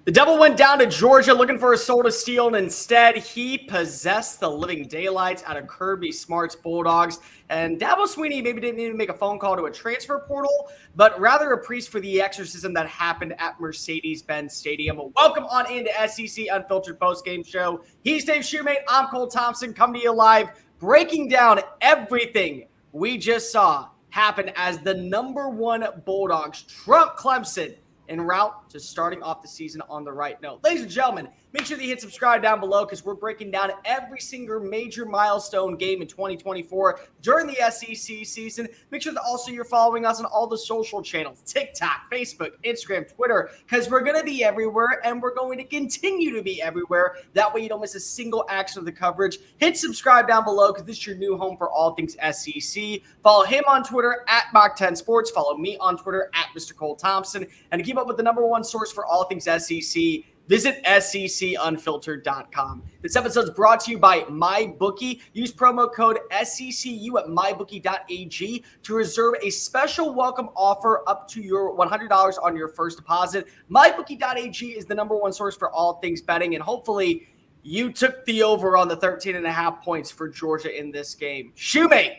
The Devil went down to Georgia looking for a soul to steal, and instead he possessed the living daylights out of Kirby Smart's Bulldogs. And Dabo Swinney maybe didn't even make a phone call to a transfer portal, but rather a priest for the exorcism that happened at Mercedes-Benz Stadium. Welcome on into SEC Unfiltered Postgame Show. He's Dave Shumate. I'm Cole Thompson, coming to you live, breaking down everything we just saw happen as the #1 Bulldogs trump Clemson en route to starting off the season on the right note. Ladies and gentlemen, make sure that you hit subscribe down below because we're breaking down every single major milestone game in 2024 during the SEC season. Make sure that also you're following us on all the social channels, TikTok, Facebook, Instagram, Twitter, because we're going to be everywhere and we're going to continue to be everywhere. That way you don't miss a single action of the coverage. Hit subscribe down below because this is your new home for all things SEC. Follow him on Twitter at Mach10Sports. Follow me on Twitter at Mr. Cole Thompson. And to keep up with the #1 source for all things SEC, visit SECUnfiltered.com. This episode is brought to you by MyBookie. Use promo code SECU at MyBookie.ag to reserve a special welcome offer up to your $100 on your first deposit. MyBookie.ag is the #1 source for all things betting, and hopefully you took the over on the 13.5 points for Georgia in this game. Shumate,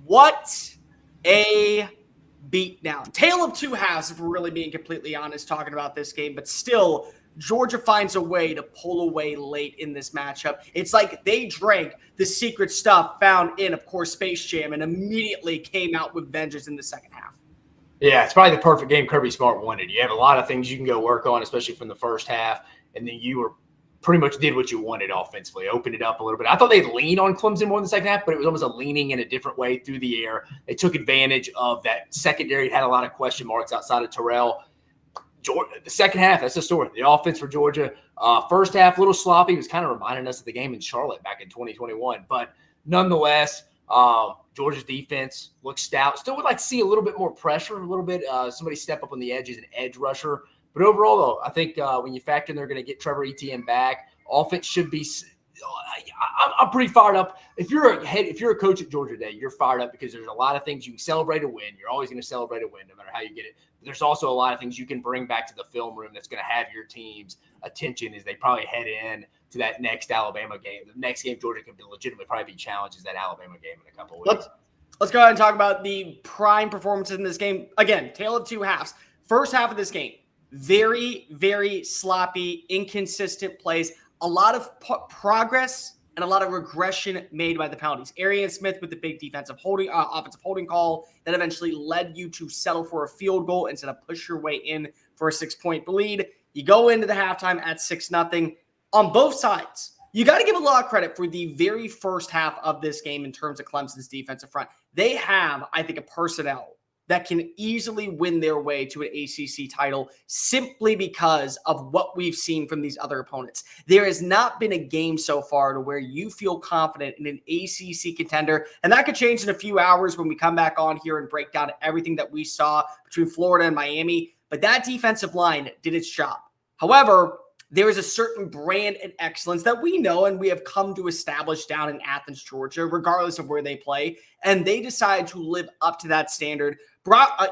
what a beatdown. Tale of two halves, if we're really being completely honest, talking about this game, but still, Georgia finds a way to pull away late in this matchup. It's like they drank the secret stuff found in, of course, Space Jam and immediately came out with vengeance in the second half. Yeah, it's probably the perfect game Kirby Smart wanted. You have a lot of things you can go work on, especially from the first half, and then you were pretty much did what you wanted offensively, opened it up a little bit. I thought they'd lean on Clemson more in the second half, but it was almost a leaning in a different way through the air. They took advantage of that secondary. It had a lot of question marks outside of Terrell. Georgia, the second half, that's the story. The offense for Georgia, first half, a little sloppy. It was kind of reminding us of the game in Charlotte back in 2021. But nonetheless, Georgia's defense looks stout. Still would like to see a little bit more pressure, a little bit, somebody step up on the edge as an edge rusher. But overall, though, I think when you factor in they're going to get Trevor Etienne back, offense should be I'm pretty fired up. If you're a coach at Georgia today, you're fired up because there's a lot of things you can celebrate a win. You're always going to celebrate a win no matter how you get it. But there's also a lot of things you can bring back to the film room that's going to have your team's attention as they probably head in to that next Alabama game. The next game Georgia can legitimately probably be challenged is that Alabama game in a couple of weeks. Let's go ahead and talk about the prime performances in this game. Again, tale of two halves. First half of this game, very, very sloppy, inconsistent plays. A lot of progress and a lot of regression made by the penalties. Arian Smith with the big offensive holding call that eventually led you to settle for a field goal instead of push your way in for a 6-point lead. You go into the halftime at 6-0 on both sides. You got to give a lot of credit for the very first half of this game in terms of Clemson's defensive front. They have, I think, a personnel that can easily win their way to an ACC title simply because of what we've seen from these other opponents. There has not been a game so far to where you feel confident in an ACC contender, and that could change in a few hours when we come back on here and break down everything that we saw between Florida and Miami, but that defensive line did its job. However, there is a certain brand and excellence that we know and we have come to establish down in Athens, Georgia, regardless of where they play, and they decide to live up to that standard.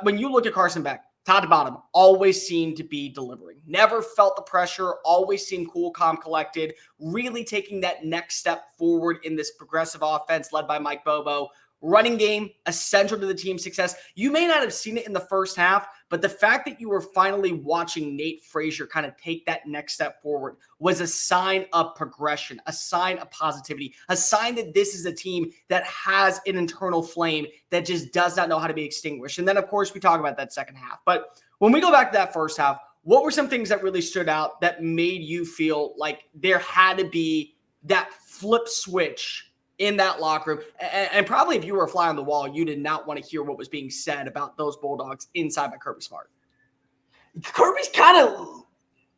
When you look at Carson Beck, top to bottom, always seemed to be delivering. Never felt the pressure, always seemed cool, calm, collected, really taking that next step forward in this progressive offense led by Mike Bobo. Running game, essential to the team's success. You may not have seen it in the first half, but the fact that you were finally watching Nate Frazier kind of take that next step forward was a sign of progression, a sign of positivity, a sign that this is a team that has an internal flame that just does not know how to be extinguished. And then, of course, we talk about that second half. But when we go back to that first half, what were some things that really stood out that made you feel like there had to be that flip switch in that locker room? And probably if you were a fly on the wall, you did not want to hear what was being said about those Bulldogs inside by Kirby Smart. Kirby's kind of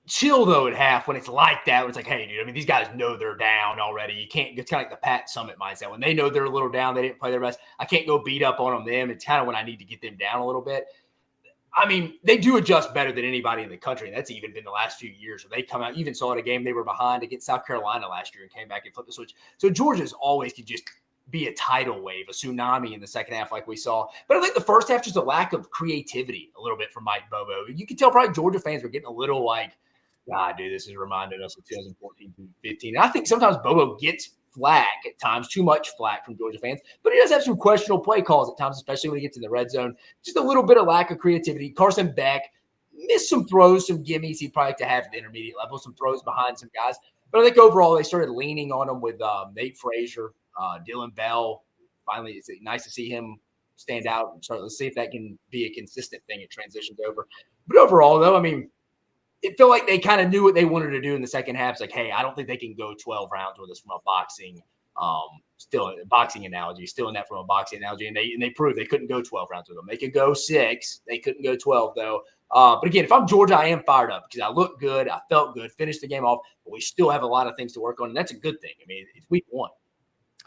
chill, though, at half when it's like that. Where it's like, hey, dude, I mean, these guys know they're down already. You can't – it's kind of like the Pat Summitt mindset. When they know they're a little down, they didn't play their best, I can't go beat up on them. It's kind of when I need to get them down a little bit. I mean, they do adjust better than anybody in the country, and that's even been the last few years where they come out. You even saw it a game they were behind against South Carolina last year and came back and flipped the switch. So Georgia's always could just be a tidal wave, a tsunami in the second half like we saw. But I think the first half, just a lack of creativity a little bit from Mike Bobo. You could tell probably Georgia fans were getting a little like, God, dude, this is reminding us of 2014 to 15. And I think sometimes Bobo gets flack at times, too much flack from Georgia fans, but he does have some questionable play calls at times, especially when he gets in the red zone. Just a little bit of lack of creativity. Carson Beck missed some throws, some gimmies he'd probably like to have at the intermediate level, some throws behind some guys. But I think overall they started leaning on him with Nate Frazier, Dylan Bell. Finally, it's nice to see him stand out. And start, let's see if that can be a consistent thing. It transitions over. But overall, though, I mean, it felt like they kind of knew what they wanted to do in the second half. It's like, hey, I don't think they can go 12 rounds with us from a boxing analogy, still in that from a boxing analogy. And they proved they couldn't go 12 rounds with them. They could go 6. They couldn't go 12, though. But again, if I'm Georgia, I am fired up because I looked good. I felt good, finished the game off, but we still have a lot of things to work on. And that's a good thing. I mean, it's week 1.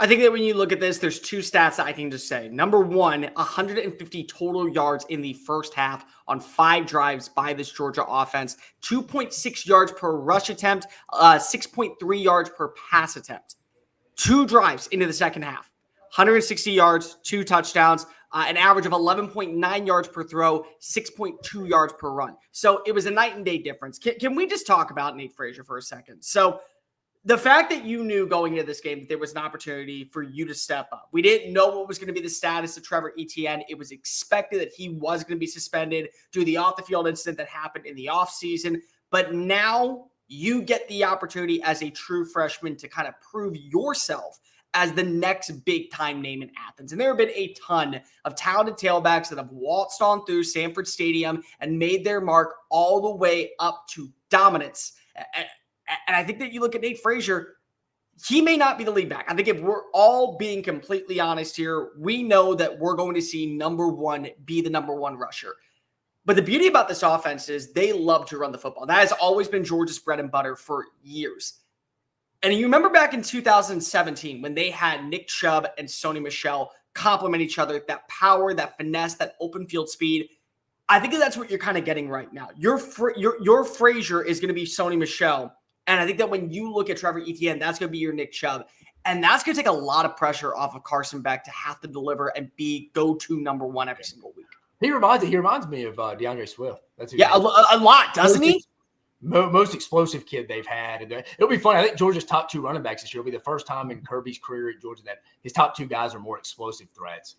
I think that when you look at this, there's 2 stats that I can just say. Number 1, 150 total yards in the first half on 5 drives by this Georgia offense, 2.6 yards per rush attempt, 6.3 yards per pass attempt. 2 drives into the second half, 160 yards, 2 touchdowns, an average of 11.9 yards per throw, 6.2 yards per run. So it was a night and day difference. Can we just talk about Nate Frazier for a second? So the fact that you knew going into this game that there was an opportunity for you to step up. We didn't know what was going to be the status of Trevor Etienne. It was expected that he was going to be suspended due to the off-the-field incident that happened in the offseason. But now you get the opportunity as a true freshman to kind of prove yourself as the next big-time name in Athens. And there have been a ton of talented tailbacks that have waltzed on through Sanford Stadium and made their mark all the way up to dominance. And I think that you look at Nate Frazier, he may not be the lead back. I think if we're all being completely honest here, we know that we're going to see number 1 be the number 1 rusher. But the beauty about this offense is they love to run the football. That has always been Georgia's bread and butter for years. And you remember back in 2017 when they had Nick Chubb and Sony Michel complement each other, that power, that finesse, that open field speed. I think that's what you're kind of getting right now. Your Frazier is going to be Sony Michel. And I think that when you look at Trevor Etienne, that's going to be your Nick Chubb. And that's going to take a lot of pressure off of Carson Beck to have to deliver and be go-to number 1 every single week. He reminds me of DeAndre Swift. That's a lot, doesn't he? Most explosive kid they've had. And it'll be funny. I think Georgia's top 2 running backs this year will be the first time in Kirby's career at Georgia that his top 2 guys are more explosive threats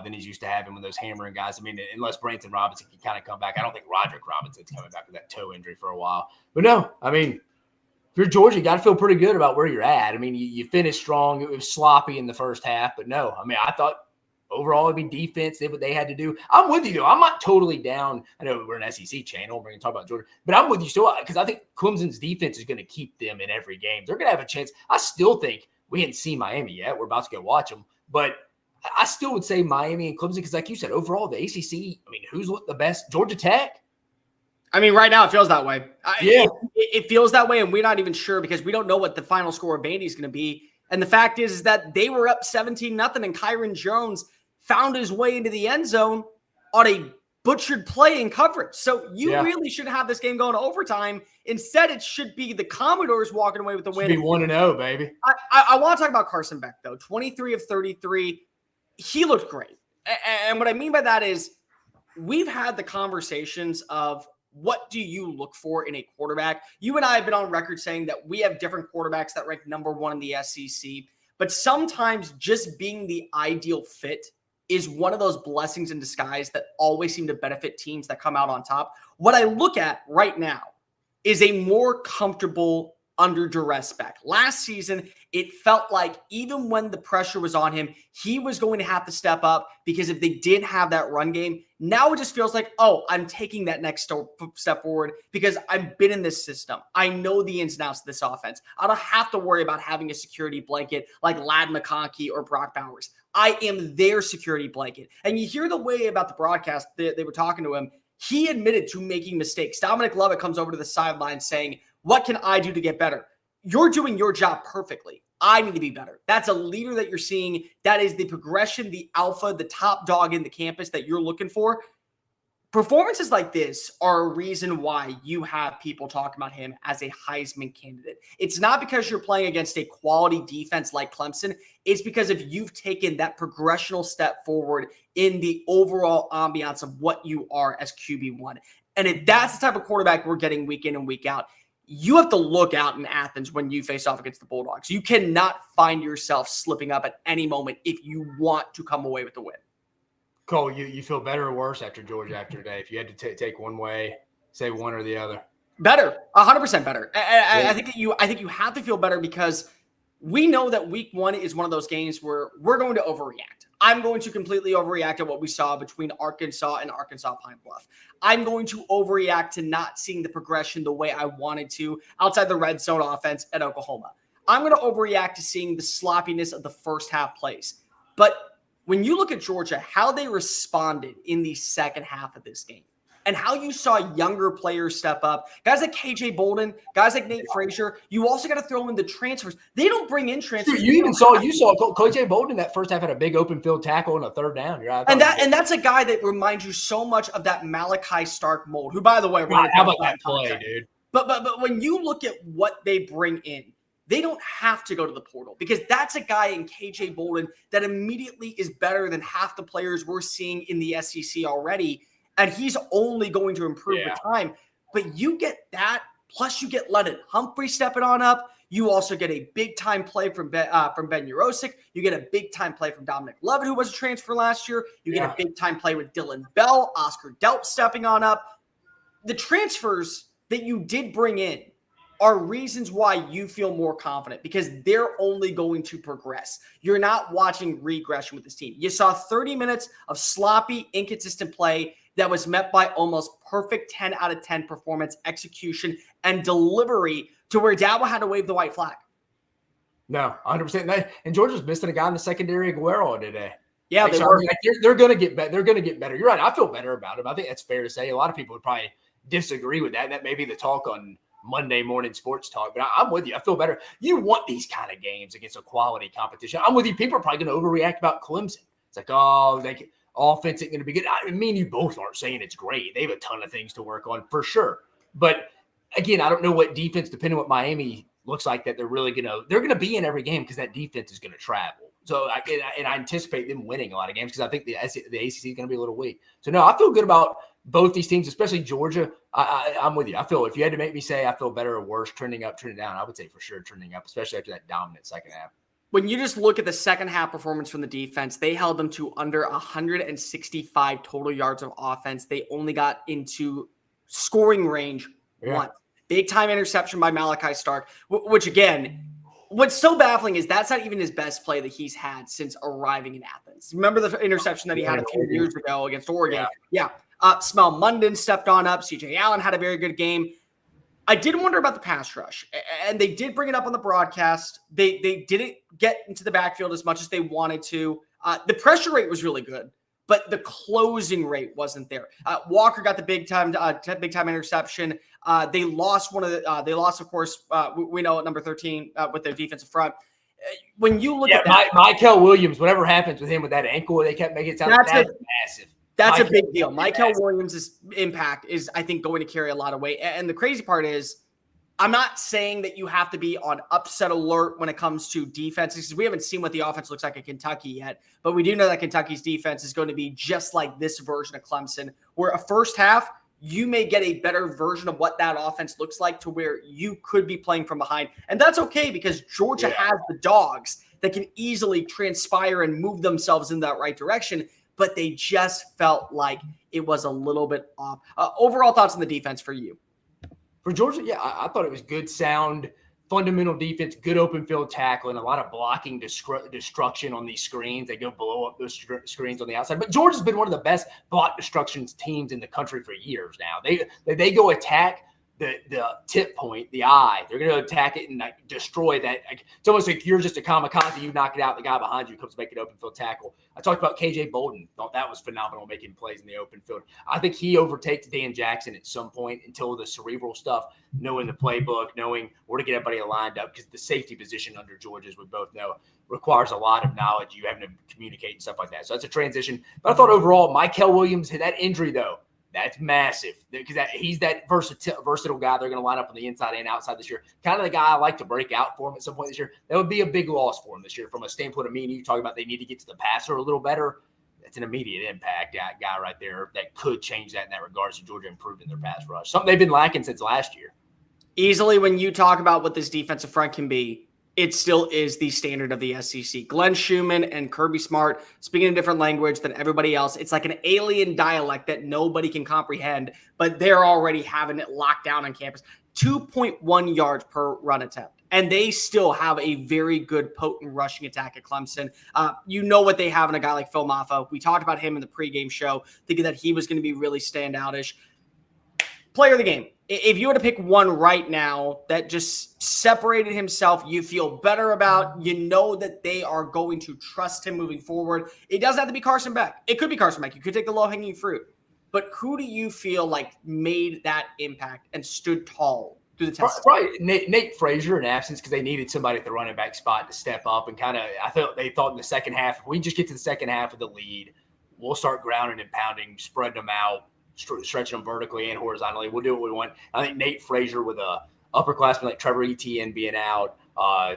than he's used to having with those hammering guys. I mean, unless Branson Robinson can kind of come back. I don't think Roderick Robinson's coming back with that toe injury for a while. But no, I mean, if you're Georgia, you got to feel pretty good about where you're at. I mean, you finished strong. It was sloppy in the first half, but no. I mean, I thought overall it'd be defense, did what they had to do. I'm with you, though. I'm not totally down. I know we're an SEC channel. We're going to talk about Georgia. But I'm with you still because I think Clemson's defense is going to keep them in every game. They're going to have a chance. I still think we haven't seen Miami yet. We're about to go watch them. But I still would say Miami and Clemson because, like you said, overall, the ACC, I mean, who's the best? Georgia Tech? I mean, right now it feels that way. Yeah. It feels that way, and we're not even sure because we don't know what the final score of Vandy is going to be. And the fact is that they were up 17-0, and Kyron Jones found his way into the end zone on a butchered play in coverage. So you really should have this game going to overtime. Instead, it should be the Commodores walking away with the win. Should be 1-0, baby. I want to talk about Carson Beck, though. 23 of 33. He looked great. And what I mean by that is we've had the conversations of what do you look for in a quarterback? You and I have been on record saying that we have different quarterbacks that rank number 1 in the SEC, but sometimes just being the ideal fit is one of those blessings in disguise that always seem to benefit teams that come out on top. What I look at right now is a more comfortable under duress Beck. Last season, it felt like even when the pressure was on him, he was going to have to step up because if they didn't have that run game, now it just feels like, oh, I'm taking that next step forward because I've been in this system. I know the ins and outs of this offense. I don't have to worry about having a security blanket like Ladd McConkey or Brock Bowers. I am their security blanket. And you hear the way about the broadcast, they were talking to him. He admitted to making mistakes. Dominic Lovett comes over to the sideline saying, what can I do to get better? You're doing your job perfectly. I need to be better. That's a leader that you're seeing. That is the progression, the alpha, the top dog in the campus that you're looking for. Performances like this are a reason why you have people talking about him as a Heisman candidate. It's not because you're playing against a quality defense like Clemson. It's because if you've taken that progressional step forward in the overall ambiance of what you are as QB1. And if that's the type of quarterback we're getting week in and week out, you have to look out in Athens when you face off against the Bulldogs. You cannot find yourself slipping up at any moment if you want to come away with the win. Cole, you feel better or worse after Georgia after today? If you had to take one way, say one or the other. Better, 100% better. I think that you have to feel better because we know that week 1 is one of those games where we're going to overreact. I'm going to completely overreact to what we saw between Arkansas and Arkansas Pine Bluff. I'm going to overreact to not seeing the progression the way I wanted to outside the red zone offense at Oklahoma. I'm going to overreact to seeing the sloppiness of the first half plays. But when you look at Georgia, how they responded in the second half of this game, and how you saw younger players step up, guys like KJ Bolden, guys like Nate Frazier, you also got to throw in the transfers. They don't bring in transfers. You saw KJ Bolden that first half had a big open field tackle on a third down. You're right. And that's a guy that reminds you so much of that Malachi Stark mold, who, by the way, God, how about that play, dude? But when you look at what they bring in, they don't have to go to the portal because that's a guy in KJ Bolden that immediately is better than half the players we're seeing in the SEC already. And he's only going to improve with time. But you get that, plus you get Lennon Humphrey stepping on up. You also get a big-time play from Ben Urosic. You get a big-time play from Dominic Levitt, who was a transfer last year. You get a big-time play with Dylan Bell, Oscar Delp stepping on up. The transfers that you did bring in are reasons why you feel more confident because they're only going to progress. You're not watching regression with this team. You saw 30 minutes of sloppy, inconsistent play that was met by almost perfect 10 out of 10 performance, execution, and delivery to where Dabo had to wave the white flag. No, 100%. And Georgia's missing a guy in the secondary, Aguero, today. Yeah, they're going to get better. They're going to get better. You're right. I feel better about him. I think that's fair to say. A lot of people would probably disagree with that. That may be the talk on Monday morning sports talk, but I'm with you. I feel better. You want these kind of games against a quality competition. I'm with you. People are probably going to overreact about Clemson. It's like, offense ain't going to be good. I mean, you both aren't saying it's great. They have a ton of things to work on for sure. But again, I don't know what defense, depending on what Miami looks like, that they're going to be in every game because that defense is going to travel. So I anticipate them winning a lot of games because I think the ACC is going to be a little weak. So no, I feel good about both these teams, especially Georgia. I'm with you. I feel if you had to make me say I feel better or worse, trending up, trending down, I would say for sure trending up, especially after that dominant second half. When you just look at the second half performance from the defense, they held them to under 165 total yards of offense. They only got into scoring range once. Big time interception by Malachi Stark, which again, what's so baffling is that's not even his best play that he's had since arriving in Athens. Remember the interception that he had a few years ago against Oregon? Yeah. Smell Munden stepped on up. CJ Allen had a very good game. I did wonder about the pass rush, and they did bring it up on the broadcast. They didn't get into the backfield as much as they wanted to. The pressure rate was really good, but the closing rate wasn't there. Walker got the big time interception. They lost of course, we know at number 13 with their defensive front. When you look at that, Michael Williams, whatever happens with him with that ankle, they kept making it sound that's massive. That's a big deal. Michael Williams' impact is, I think, going to carry a lot of weight. And the crazy part is, I'm not saying that you have to be on upset alert when it comes to defenses, because we haven't seen what the offense looks like at Kentucky yet. But we do know that Kentucky's defense is going to be just like this version of Clemson, where a first half, you may get a better version of what that offense looks like to where you could be playing from behind. And that's okay because Georgia has the dogs that can easily transpire and move themselves in that right direction. But they just felt like it was a little bit off. Overall thoughts on the defense for you? For Georgia, I thought it was good, sound, fundamental defense, good open field tackling, a lot of blocking destruction on these screens. They go blow up those screens on the outside. But Georgia's been one of the best block destruction teams in the country for years now. They go attack the tip point, the eye. They're going to attack it and destroy that. It's almost like you're just a kamikaze. You knock it out. The guy behind you comes to make an open field tackle. I talked about KJ Bolden. Thought that was phenomenal, making plays in the open field. I think he overtakes Dan Jackson at some point until the cerebral stuff, knowing the playbook, knowing where to get everybody lined up, because the safety position under Georgia, as we both know, requires a lot of knowledge. You having to communicate and stuff like that. So that's a transition. But I thought overall, Michael Williams, that injury, though, that's massive because he's that versatile guy. They're going to line up on the inside and outside this year. Kind of the guy I like to break out for him at some point this year. That would be a big loss for him this year from a standpoint of me and you talking about they need to get to the passer a little better. That's an immediate impact guy right there that could change that in that regards to Georgia improving their pass rush. Something they've been lacking since last year. Easily, when you talk about what this defensive front can be, it still is the standard of the SEC. Glenn Shumate and Kirby Smart speaking a different language than everybody else. It's like an alien dialect that nobody can comprehend, but they're already having it locked down on campus. 2.1 yards per run attempt. And they still have a very good, potent rushing attack at Clemson. You know what they have in a guy like Phil Maffa. We talked about him in the pregame show, thinking that he was going to be really standoutish. Player of the game. If you were to pick one right now that just separated himself, you feel better about, you know that they are going to trust him moving forward. It doesn't have to be Carson Beck. It could be Carson Beck. You could take the low-hanging fruit. But who do you feel like made that impact and stood tall through the test? Right. Nate Frazier in absence because they needed somebody at the running back spot to step up and kind of – I thought they thought in the second half, if we just get to the second half of the lead, we'll start grounding and pounding, spreading them out, stretching them vertically and horizontally. We'll do what we want. I think Nate Frazier with a upperclassman like Trevor Etienne being out,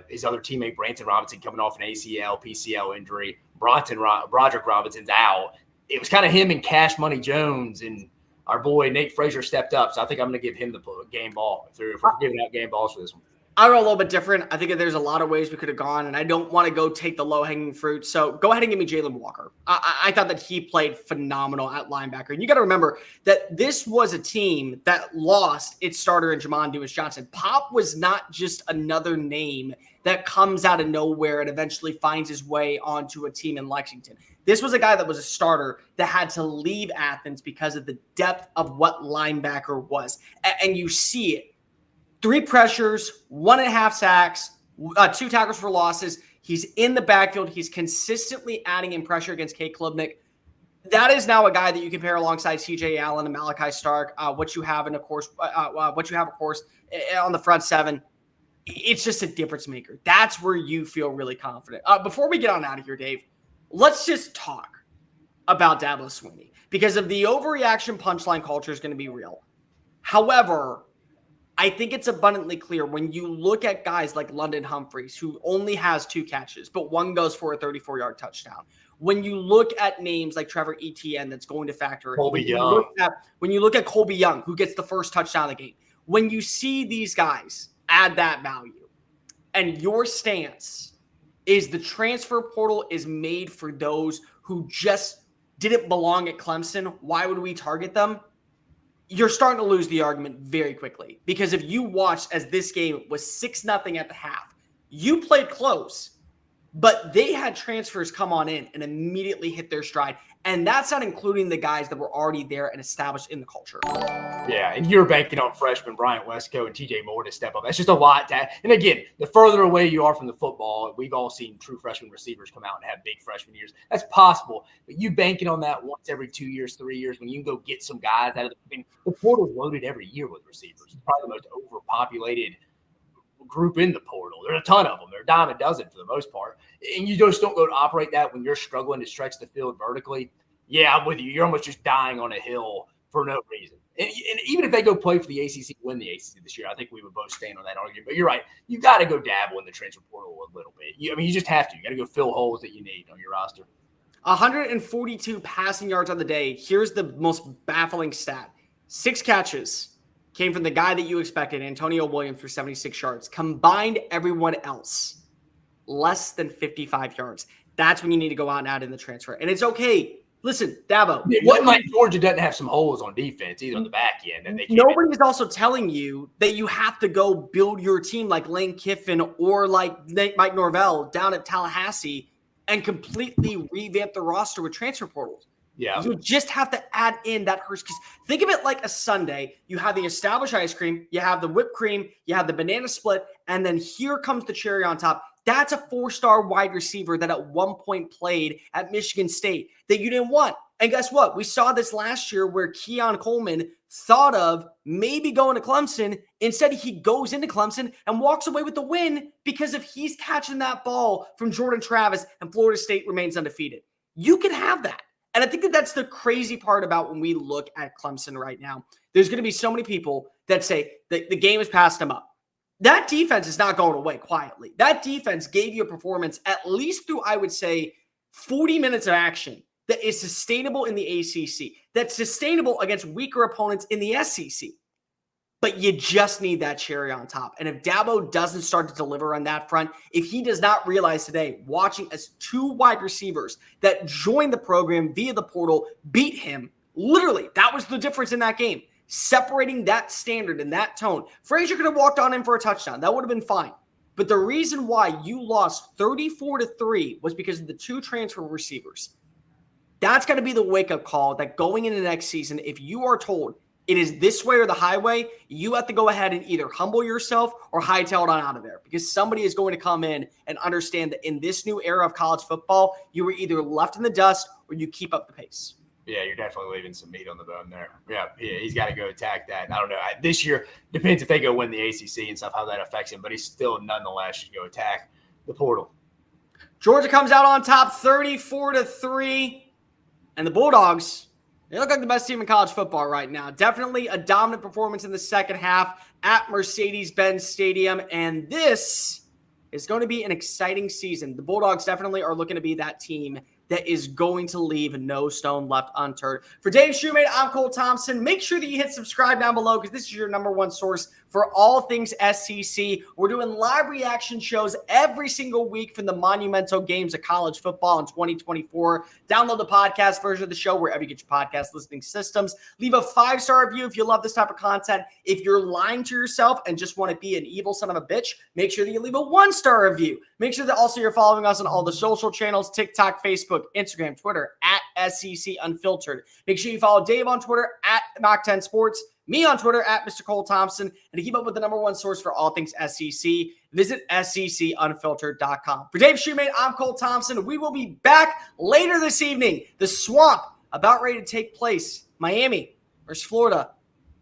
his other teammate Branson Robinson coming off an ACL, PCL injury, Broderick Robinson's out. It was kind of him and Cash Money Jones, and our boy Nate Frazier stepped up. So I think I'm going to give him the game ball if we're giving out game balls for this one. I go a little bit different. I think that there's a lot of ways we could have gone, and I don't want to go take the low-hanging fruit. So go ahead and give me Jalen Walker. I thought that he played phenomenal at linebacker. And you got to remember that this was a team that lost its starter in Jamon Dumas-Johnson. Pop was not just another name that comes out of nowhere and eventually finds his way onto a team in Lexington. This was a guy that was a starter that had to leave Athens because of the depth of what linebacker was. And you see it. 3 pressures, 1.5 sacks, 2 tackles for losses. He's in the backfield. He's consistently adding in pressure against Kate Klubnik. That is now a guy that you can pair alongside CJ Allen and Malachi Stark. What you have, of course, on the front 7. It's just a difference maker. That's where you feel really confident. Before we get on out of here, Dave, let's just talk about Dabo Swinney because of the overreaction punchline culture is going to be real. However, I think it's abundantly clear when you look at guys like London Humphreys, who only has 2 catches, but one goes for a 34-yard touchdown. When you look at names like Trevor Etienne, that's going to factor in. When you look at Colby Young, who gets the first touchdown of the game. When you see these guys add that value, and your stance is the transfer portal is made for those who just didn't belong at Clemson, why would we target them? You're starting to lose the argument very quickly because if you watched as this game was 6-0 at the half, you played close, but they had transfers come on in and immediately hit their stride. And that's not including the guys that were already there and established in the culture. Yeah, and you're banking on freshmen Bryant Westco and TJ Moore to step up. That's just a lot. And again, the further away you are from the football, we've all seen true freshman receivers come out and have big freshman years. That's possible. But you banking on that once every 2 years, 3 years, when you can go get some guys out of the portal's loaded every year with receivers. It's probably the most overpopulated group in the portal. There's a ton of them. They're a dime a dozen for the most part. And you just don't go to operate that when you're struggling to stretch the field vertically. Yeah, I'm with you. You're almost just dying on a hill for no reason. And even if they go play for the ACC, win the ACC this year, I think we would both stand on that argument. But you're right. You got to go dabble in the transfer portal a little bit. You just have to. You got to go fill holes that you need on your roster. 142 passing yards on the day. Here's the most baffling stat. 6 catches came from the guy that you expected, Antonio Williams, for 76 yards. Combined everyone else, less than 55 yards. That's when you need to go out and add in the transfer. And it's okay. Listen, Dabo. It wasn't like Georgia doesn't have some holes on defense, either on the back end. And nobody is also telling you that you have to go build your team like Lane Kiffin or like Mike Norvell down at Tallahassee and completely revamp the roster with transfer portals. Yeah. You just have to add in that Hershey's. Think of it like a sundae. You have the established ice cream, you have the whipped cream, you have the banana split, and then here comes the cherry on top. That's a 4-star wide receiver that at one point played at Michigan State that you didn't want. And guess what? We saw this last year where Keon Coleman thought of maybe going to Clemson. Instead, he goes into Clemson and walks away with the win because if he's catching that ball from Jordan Travis and Florida State remains undefeated. You can have that. And I think that that's the crazy part about when we look at Clemson right now. There's going to be so many people that say that the game has passed them up. That defense is not going away quietly. That defense gave you a performance at least through, I would say, 40 minutes of action that is sustainable in the ACC, that's sustainable against weaker opponents in the SEC. but you just need that cherry on top. And if Dabo doesn't start to deliver on that front, if he does not realize today, watching as 2 wide receivers that joined the program via the portal beat him, literally, that was the difference in that game. Separating that standard and that tone. Frazier could have walked on in for a touchdown. That would have been fine. But the reason why you lost 34-3 was because of the 2 transfer receivers. That's going to be the wake-up call that going into next season, if you are told it is this way or the highway, you have to go ahead and either humble yourself or hightail it on out of there, because somebody is going to come in and understand that in this new era of college football, you were either left in the dust or you keep up the pace. Yeah, you're definitely leaving some meat on the bone there. Yeah, he's got to go attack that. I don't know. This year, depends if they go win the ACC and stuff, how that affects him, but he still nonetheless should go attack the portal. Georgia comes out on top 34-3, and the Bulldogs, they look like the best team in college football right now. Definitely a dominant performance in the second half at Mercedes-Benz Stadium, and this is going to be an exciting season. The Bulldogs definitely are looking to be that team that is going to leave no stone left unturned. For Dave Shumate, I'm Cole Thompson. Make sure that you hit subscribe down below, because this is your #1 source for all things SEC. We're doing live reaction shows every single week from the monumental games of college football in 2024. Download the podcast version of the show wherever you get your podcast listening systems. Leave a 5-star review if you love this type of content. If you're lying to yourself and just want to be an evil son of a bitch, make sure that you leave a 1-star review. Make sure that also you're following us on all the social channels, TikTok, Facebook, Instagram, Twitter, at SEC Unfiltered. Make sure you follow Dave on Twitter at Mac10 Sports, me on Twitter at Mr. Cole Thompson, and to keep up with the #1 source for all things SEC, visit secunfiltered.com. For Dave Shumate, I'm Cole Thompson. We will be back later this evening. The Swamp about ready to take place. Miami versus Florida.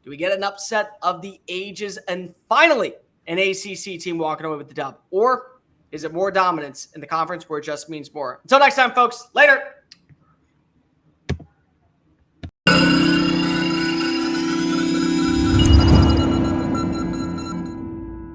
Do we get an upset of the ages and finally an ACC team walking away with the dub? Or is it more dominance in the conference where it just means more? Until next time, folks. Later.